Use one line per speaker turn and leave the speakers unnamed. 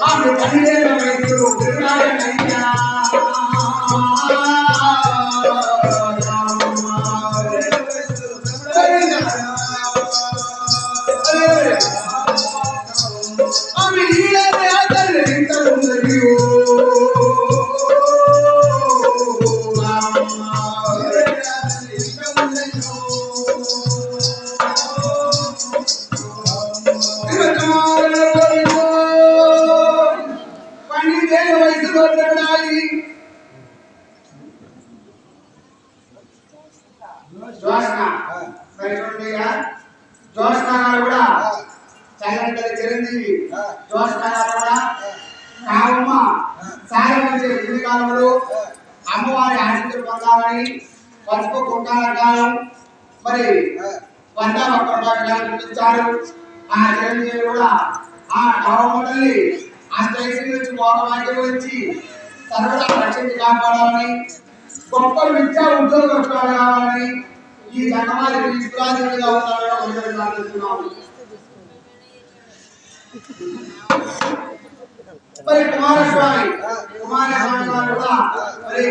ఆమె పన్నెండేళ్ల వయసులో పెరిగాడనయ్యా. ఆమె ఈడనే అతన్ని ఇంటరుందయ్యో. పన్నెండేళ్ల వయసులో పెరగాలి. జోష్న మరి జోష్న గారు కూడా చల్లంటది చిరంజీవి. జోష్న గారు కూడా కావమ్మ సాగమంచే పుణ్య కాలంలో అమ్మవారి ఆశీస్సులు పొందాలని పసుపు కుంకాల కాలం మరి వంద ఒక్కటాలు చూపించారు. ఆ చిరంజీవి కూడా ఆ కావమ్మ తల్లి ఆ స్టేషన్ నుంచి మోహమాకి వచ్చి సర్వదా రక్షించి కాపాడాలని, గొప్ప విద్యా ఉద్యోగం కావాలని ఈ జగమాలి విశ్వాసంగా ఉన్నారని మరి కుమారస్వామి గారు కూడా మరి